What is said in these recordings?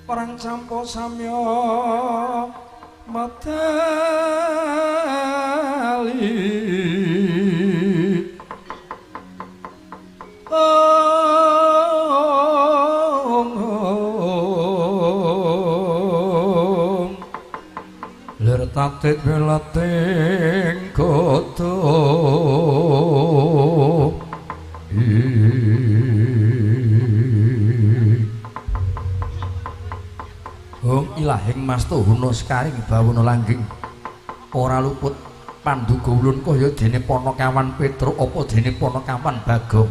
perang campo samya matali lir tatit welating koto Hong ilahing mastuhuna sekaring bawana langgeng ora luput panduga ulun kaya dene Panakawan Petruk apa dene Panakawan Bagong.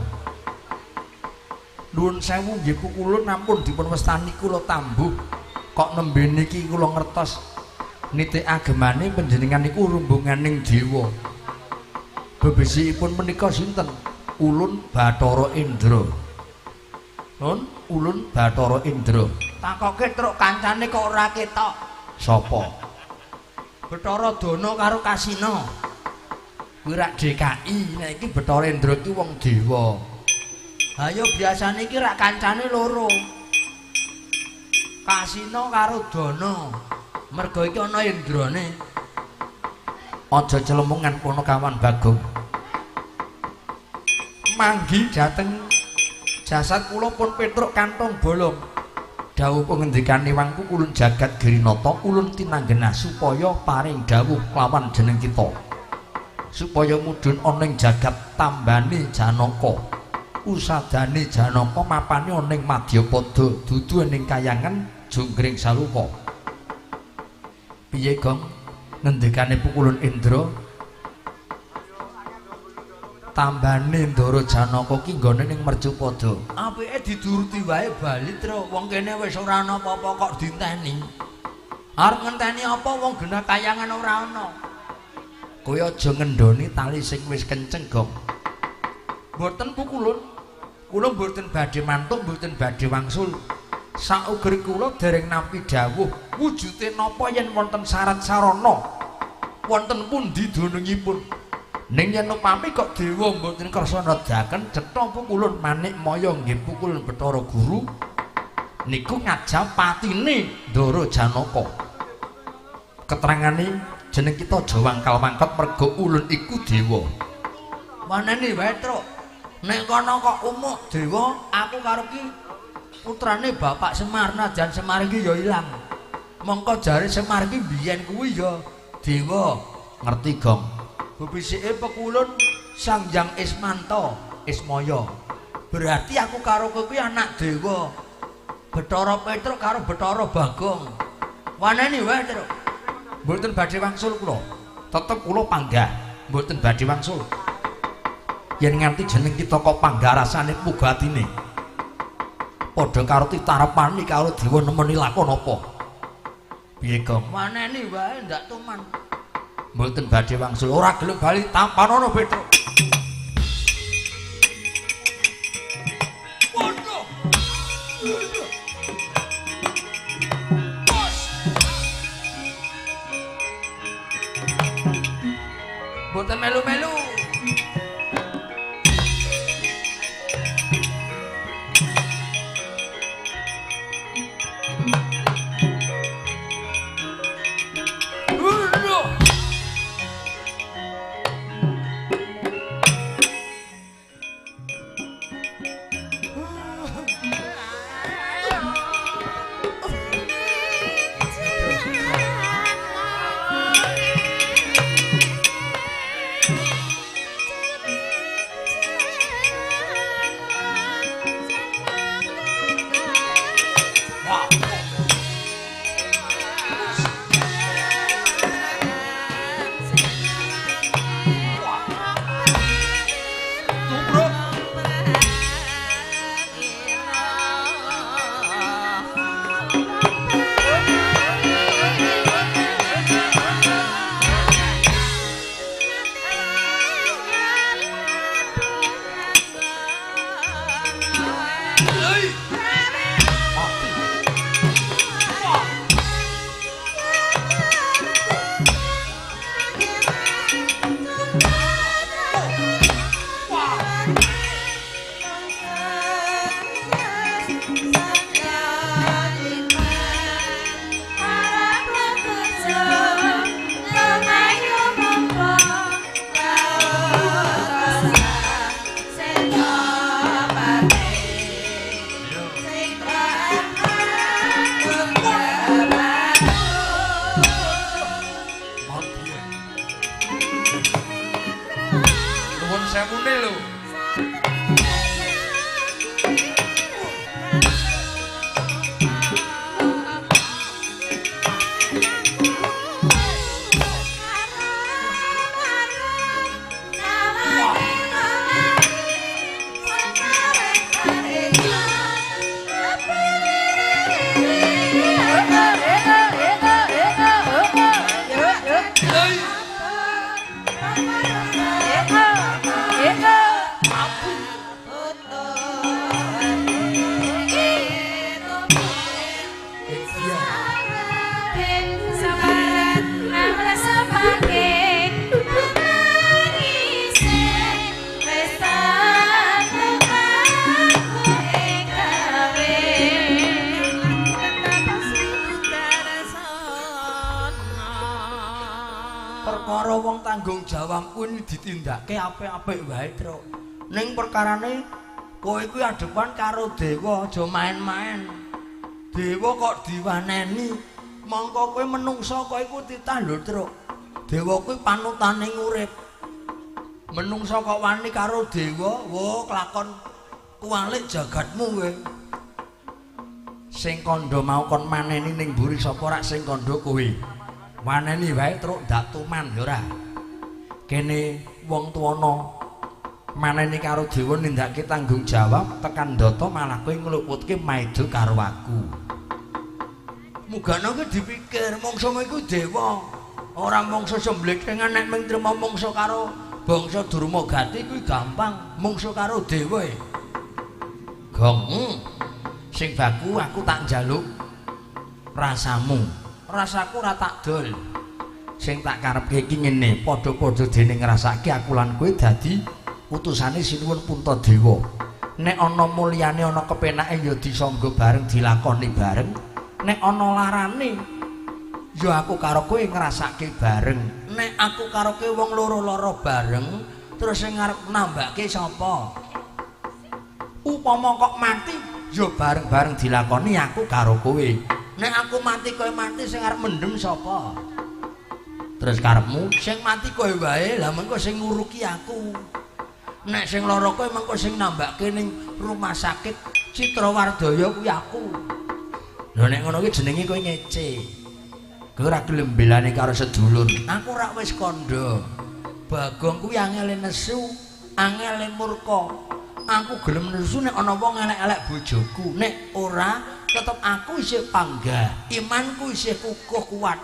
Nuwun sewu nggih kulun ampun dipun wastani kula tambuh kok nembe niki kula ngertos nitik agemane panjenengan niku rumbunganing dewa. Bebesipun menika sinten? Ulun Bathara Indra. Nun Ulun Bathara Indra. Takoke truk kancane kok ora ketok. Sapa? Bathara Dana karo Kasina. Kuwi rak DKI, nek iki Bathara Indra iki wong dewa. Ha ya biasane iki rak kancane loro. Kasina karo Dana. Merga iki ana indrane. Aja celemungan Panakawan Bagong. Manggi dhateng jasad kula pun Petruk kantong bolong. Dawuh pengendikane wangku kulun jagat Girinata kulun tinanggenah supaya paring dawuh kelawan jeneng kita. Supaya mudhun ana ing jagat tambane Janaka. Usadane Janaka mapane ana ing Madyapada dudu ning kayangan Junggring Saluka. Piye, Gong? Ngendikane Pukulun Indra tambane Ndara Janaka ki nggone ning Mercupada. Apike diduruti wae bali, Tru. Wong kene wis ora ana apa-apa kok dinteni. Arep ngenteni apa wong genah kayangan ora ana. Kowe aja ngendhoni tali sing wis kenceng, Gong. Mboten Pukulun. Kula mboten badhe mantuk, mboten badhe wangsul. Sauger kula dereng nampi dawuh wujude napa yen wonten syarat sarana. Wonten pundi dunungipun? Ning yen upami kok dewa mboten kersa nedaken cetha Pukulun Manik Maya nggih Pukulun Bathara Guru niku ngajab patine Ndara Janaka. Keterangane jeneng kita aja wangkal-wangkot merga ulun iku dewa. Maneni wae, Truk. Nek kono kok umuk dewa, aku karo ki putrane Bapak Semar, najan Semar iki ya ilang. Mongko jare Semar ki biyen kuwi ya dewa. Ngerti, Gong? Bebisike Pukulun Sangjang Ismanta Ismaya. Berarti aku karo kowe kuwi anak dewa. Bathara Petruk karo Bathara Bagong. Waneni wae, Truk. Mboten badhe wangsul kula. Tetep kula panggah, mboten badhe wangsul. Yen nganti jeneng kita kok panggah rasane pugatine. Padha karo titarepani karo dewa nemeni lakon apa? Piye, Gong? Waneni wae ndak tuman. Mboten badhe wangsul, ora gelem bali tampanono Petruk. Waduh. Bos. Mboten melu-melu. karo wong tanggung jawab kuwi ditindakake apik-apik wae, Truk. Ning perkarane kowe kuwi adepan karo dewa, aja main-main. Dewa kok diwaneni, mongko kowe menungsa kok iku titah lho, Truk. Dewa kuwi panutane urip. Menungsa kok wani karo dewa, wo kelakon kualik jagatmu kowe. Sing kandha mau kon maneni ning mburi sapa rak sing kandha kowe. Maneni wae Truk ndak tuman ya ora. Kene wong tuwana maneni karo dewa nindakake tanggung jawab tekan ndata malah kowe ngluputke maido karo aku. Mugana ki dipikir mangsa iku dewa, ora mangsa semblekengan nek mung trima mangsa karo bangsa Durmagati kuwi gampang, mangsa karo dewa. Gong. Sing baku aku tak njaluk rasamu. Rasaku ora tak dol. Sing tak karepke iki ngene, padha-padha dene ngrasake aku lan kowe dadi utusane Sinuwun Puntadewa. Nek ana mulyane ana kepenake ya disangga bareng dilakoni bareng. Nek ana larane ya aku karo kowe ngrasake bareng. Nek aku karo kowe wong loro-loro bareng, terus sing ngarep nambahke sapa? Upama kok mati ya bareng-bareng dilakoni aku karo kowe. Nek aku mati kowe mati sing arep mendem sapa? Terus karepmu sing mati kowe wae, lah mengko sing nguruki aku. Nek sing lara kowe mengko sing nambahke ning rumah sakit Citrawardaya kuwi aku. Lha nek ngono kuwi jenenge kowe ngece. Kowe ora gelem belani karo sedulur. Aku ora wis kandha. Bagong kuwi angele nesu, angele murka. Aku gelem nesu nek ana wong elek-elek bojoku. Nek ora tetep aku isih panggah, imanku isih kukuh kuat.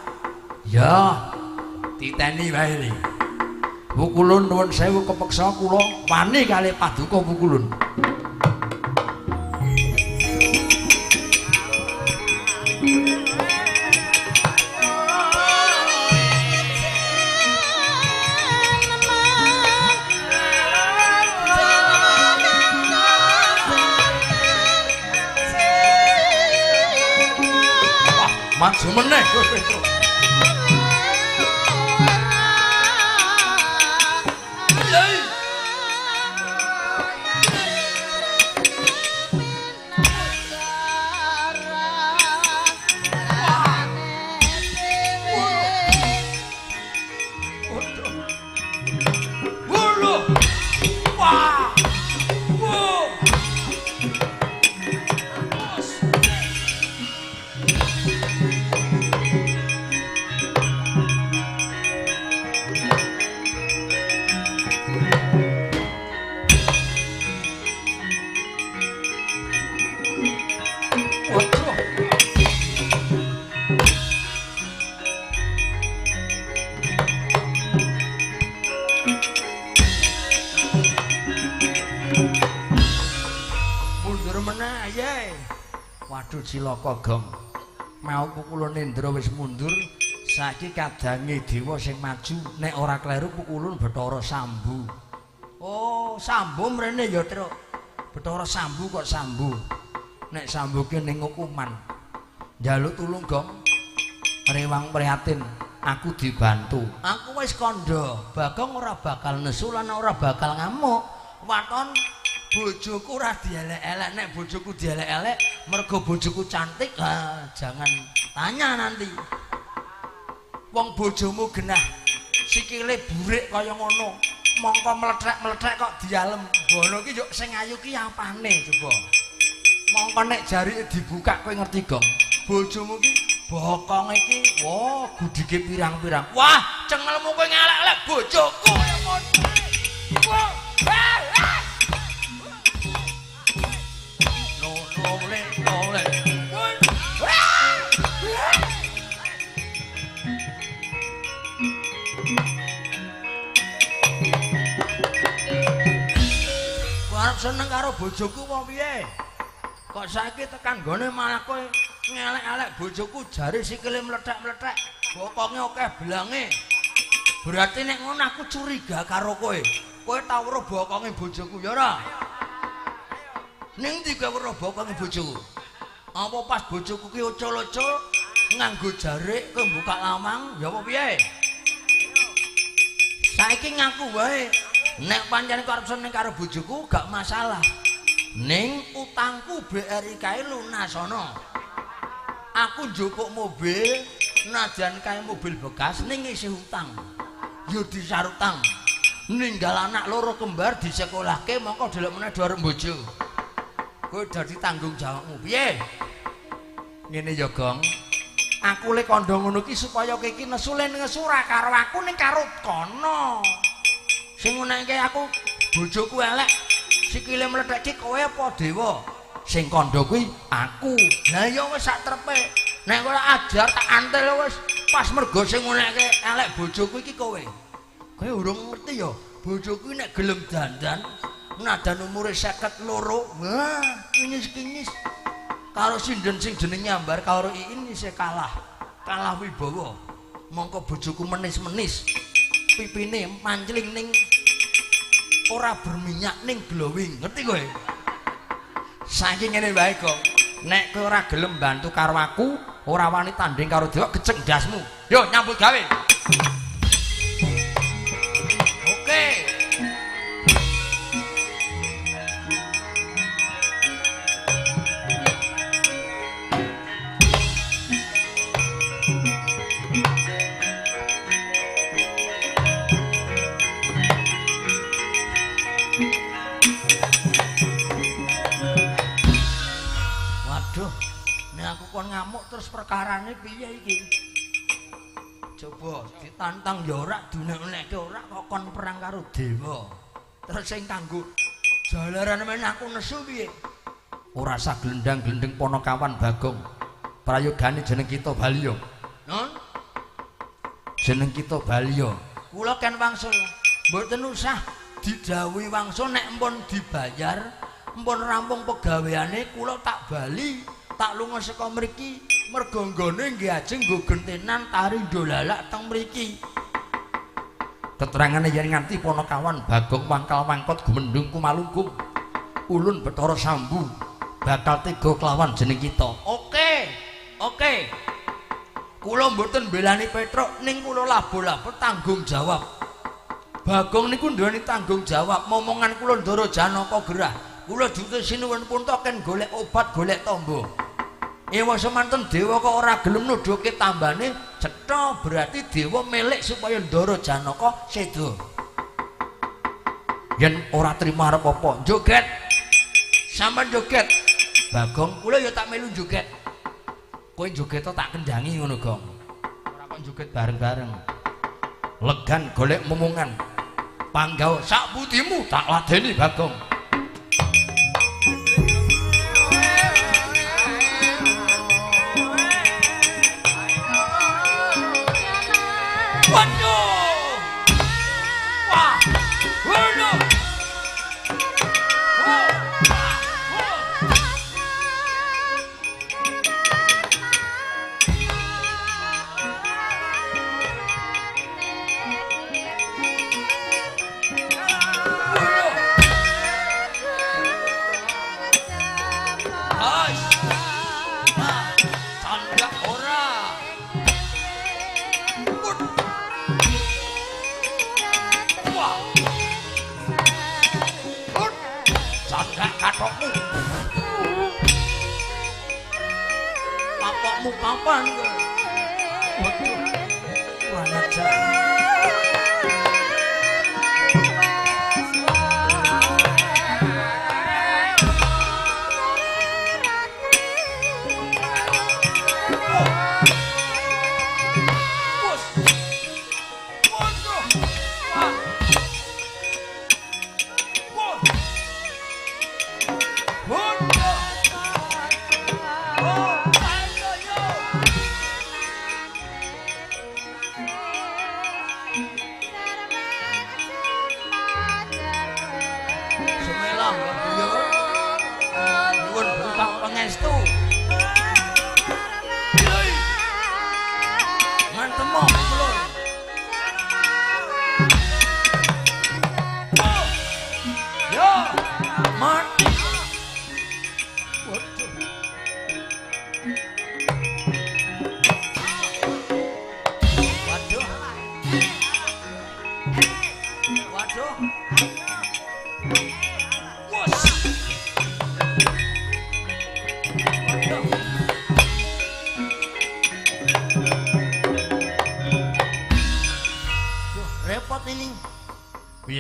Ya, titeni wae. Pukulun nuwun sewu kepeksa kula wani kalih paduka pukulun. Maju meneh kowe Petruk. Waduh cilaka Gong. Mau pukulun Indra wis mundur, saiki kadange dewa sing maju. Nek ora kleru pukulun Bathara Sambu. Oh, Sambu mrene ya, Truk. Bathara Sambu kok Sambu. Nek Sambu ki ning hukuman. Njaluk tulung Gong. Rewang prihatin, aku dibantu. Aku wis kandha, Bagong ora bakal nesu lan ora bakal ngamuk. Waton bojoku ora dielek-elek. Nek bojoku dielek-elek mergo bojoku cantik, jangan tanya nanti. Wong bojomu genah sikile burik kaya ngono, mongko mlethek-mlethek kok dialem. Bono ki yo sing ayu ki apane coba. Mongko nek jarike dibuka kowe ngerti Gong. Bojomu ki bokonge iki, wah gudhike pirang-pirang. Wah, cengelmu kowe ngelek-elek bojoku kaya ngono. Wah. Seneng karo bojoku apa piye? Kok saiki tekan gone malah kowe ngelek-elek bojoku, jare sikile mlethek-mlethek, bokonge akeh belange. Berarti nek ngono aku curiga karo kowe. Kowe tau weruh bokonge bojoku ya ora? Ning ndi kowe weruh bokonge bojoku? Apa pas bojoku ki ucul-ucul nganggo jarik kowe buka lawang ya apa piye? Saiki ngaku wae. Nek pancen arep seneng karo bojoku gak masalah. Ning utangku BRI kae lunasana. Aku njupuk mobil najan kae mobil bekas ning isih utang. Yo disarutang. Ninggal anak loro kembar disekolahke mongko delok meneh do arep bojo. Kowe dadi tanggung jawabmu. Piye? Ngene ya, Gong. Aku le kandha ngono ki supaya kowe iki nesule ngesura karo aku ning karo kono. Sing nguneke aku bojoku elek, sikile mlethek ki kowe apa dewa? Sing kandha kuwi aku. Lah ya wis sak trepe. Nek kowe ajar tak antel wis pas mergo sing nguneke elek bojoku iki kowe. Kowe urung ngerti ya, bojoku nek gelem dandan nadan umure 52, wah, kinyis-kinyis. Karo sinden sing jeneng nyambar karo Iin isih kalah wibawa. Mongko bojoku menis-menis. Pipine mancling ning ora berminyak ning glowing. Ngerti kowe? Saiki ngene wae, Kok. Nek kowe ora gelem bantu karo aku, ora wani tanding karo dewa gecek ndasmu. Yo nyambut gawe. Oke. Ngamuk terus perkarane piye iki? Coba ditantang ya ora dunekke ora kok kon perang karo dewa. Terus sing kanggo jalaran men aku nesu piye? Ora sak glendang-glendeng Ponokawan Bagong. Prayogane jeneng kita Balya. Non? Jeneng kita Balya. Kula ken wangsul. Mboten usah didhawuhi wangsul nek empun dibayar, empun rampung pegaweane kula tak bali. Tak lunga saka mriki mergo nggone nggih ajeng nggo gentenan tari dolalak teng mriki. Keterangane yen nganti Ponokawan Bagong wangkal wangkot gumendhung kumalungkung. Ulun Bathara Sambu bakal tega kelawan jeneng kita. Oke. Kula mboten belani Petruk ning kula labo-labo tanggung jawab. Bagong niku nduweni tanggung jawab. Momongan kula Ndara Janaka gerah. Kula diutus sinuwun punta ken golek obat, golek tombo. Ewa semanten dewa kok ora gelem nuduhke tambane cetha berarti dewa milik supaya Ndara Janaka sedo. Yen ora trima arep apa joget. Sampeyan joget. Bagong kula ya tak melu joget. Kowe joget tak kendangi ngono, Gong. Ora kok joget bareng-bareng. Legan golek momongan. Panggawa sak pudimu tak ladeni, Bagong. Apakmu kapan kowe? Waduh. Kurang ajar.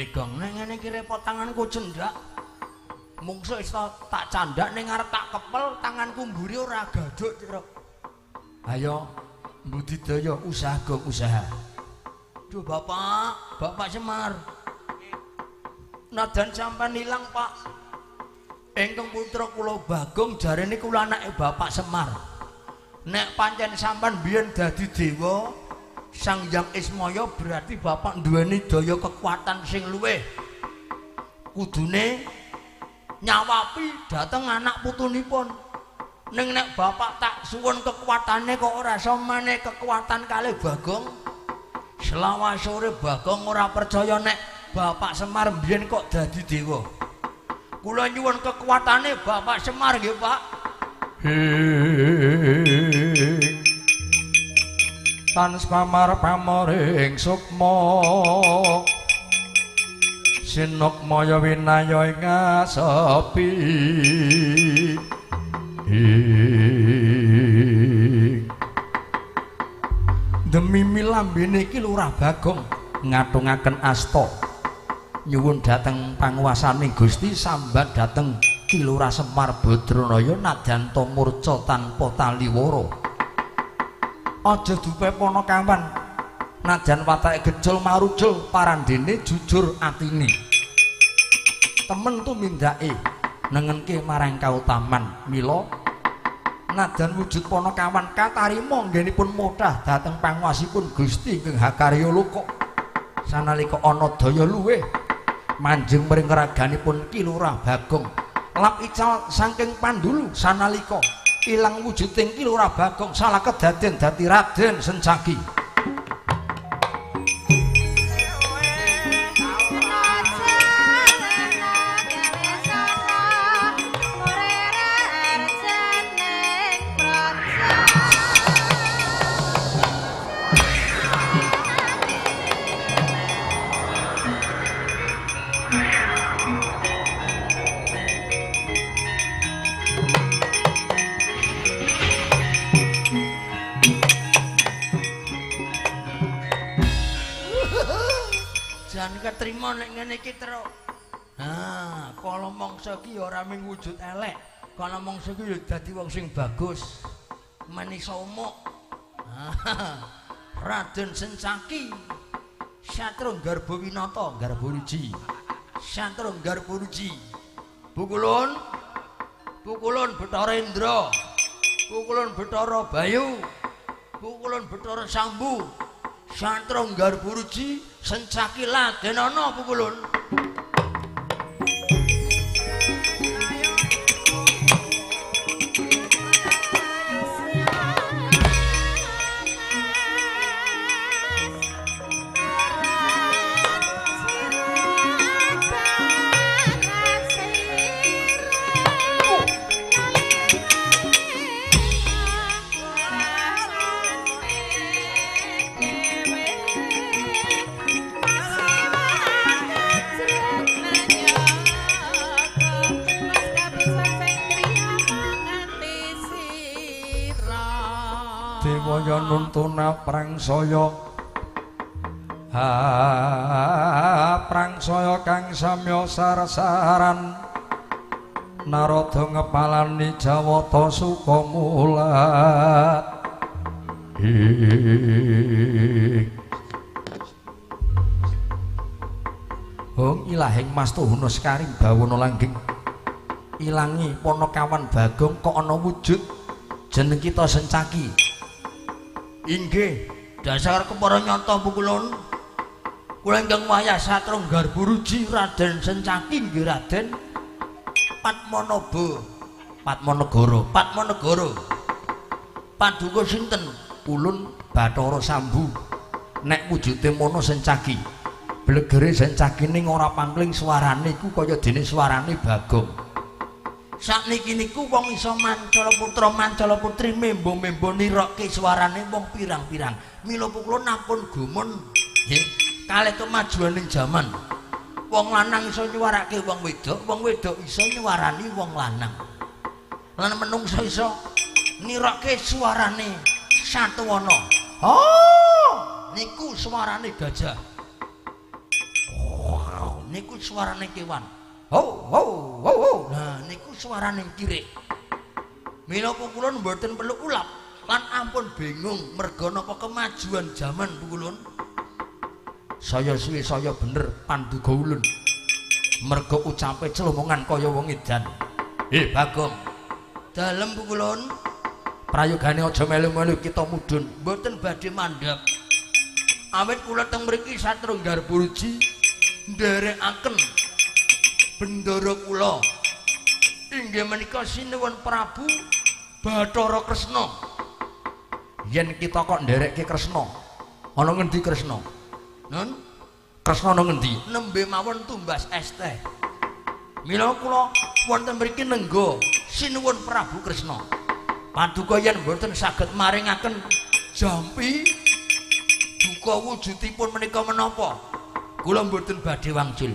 Piye Gong, nek ngene iki repot tanganku cendak. Mungsuh iso tak candak ning arep tak kepel, tanganku mburi ora gaduk, Cuk. Ayo budidaya usaha Gong usaha. Duh Bapak Semar. Nadan sampean ilang, Pak. Ingkang putra kula Bagong jarene kula anake Bapak Semar. Nek pancen sampean biyen dadi dewa Sang Hyang Ismaya berarti Bapak nduweni daya kekuatan sing luwih. Kudune nyawapi dhateng anak putunipun. Ning nek Bapak tak suwun kekuatane kok ora samane kekuatan kalih Bagong. Selawasore Bagong ora percaya nek Bapak Semar mbiyen kok dadi dewa. Kula nyuwun kekuatane Bapak Semar nggih, Pak. Tan pamar pamoring sukma sinukmaya winaya ing ngasepi demi milambene iki Lurah Bagong ngatungaken asta nyuwun dhateng panguwasaning Gusti sambat dhateng Ki Lurah Semar Badranaya nadyan ta murca tanpa taliwara. Aja dupepono kawan najan watake gejol marujul parandene jujur atine temen tumindake nengenke marang kautaman mila najan wujud pono kawan katarima nggenipun modhah dhateng panguwasipun Gusti ingkang hakarya loka sanalika ana daya luweh manjing mring raganipun Ki Lurah Bagong lap ical saking pandulu sanalika ilang wujuding Ki Lurah Bagong salah kedaden dadi Raden Sencaki. Ketrima nek ngene iki terus. Ha, kala mangsa iki ora mung wujud elek, kala mangsa iki ya dadi wong sing bagus. Manisa umuk. Raden Sencaki. Satru Garbowinata, Garboruji. Satru Garboruji. Pukulun. Pukulun Bathara Indra. Pukulun Bathara Bayu. Pukulun Bathara Sambu. Satru Garboruji Sencaki ladenana pukulun. Dewaya nuntuna prangsaya prangsaya kang samya sarsaran Narada ngepalani Jawata Sukamulat Hong ilahing mastuhuna sekaring bawana langgeng ilangi Panakawan Bagong kok ana wujud jeneng kita Sencaki. Inggih, dasar kepara nyata pukulun. Kula ingkang wayah Satru Garboruji Raden Sencaki nggih Raden Patmanagara. Paduka sinten? Ulun Bathara Sambu. Nek wujude mono Sencaki. Blegere Sencaki ning ora pangling swarane iku kaya dene swarane Bagong. Sakniki niku wong iso Mancala putra Mancala putri membo-membo nirokke swarane wong pirang-pirang. Mila pukulun ampun gumun nggih kalih kemajuaning jaman. Wong lanang iso nyuwarake wong wedok iso nyuwarani wong lanang. Lan menungsa iso nirokke swarane Satuwana. Oh, niku swarane gajah. niku suarane kewan. Ho ho ho ho. Nah niku suarane kirik. Mila pukulun mboten perlu ulap lan ampun bingung merga napa kemajuan jaman pukulun. Saya suwi saya bener panduga ulun. Merga ucape celomongan kaya wong edan. Bagong. Dalem pukulun. Prayogane aja melu-melu kita mudhun, mboten badhe mandhap. Awit kula teng mriki Satrunggar Burji nderekaken bendara kula. Inggih menika sinuwun Prabu Bathara Kresna. Yen kita kok nderekke Kresna, ana ngendi Kresna? Nun? Kresna ana ngendi? Nembe mawon tumbas es teh. Mila kula wonten mriki nengga sinuwun Prabu Kresna. Paduka yen mboten saged maringaken jampi duka wujudipun menika menapa? Kula mboten badhe wangsul.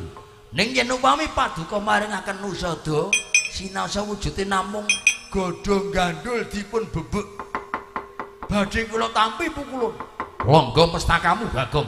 Ning yen upami paduka maringaken nusada sinasa wujude namung godhong gandul dipun bebek. Badhe kula tampi pukulun. Monggo mestakamu Bagong.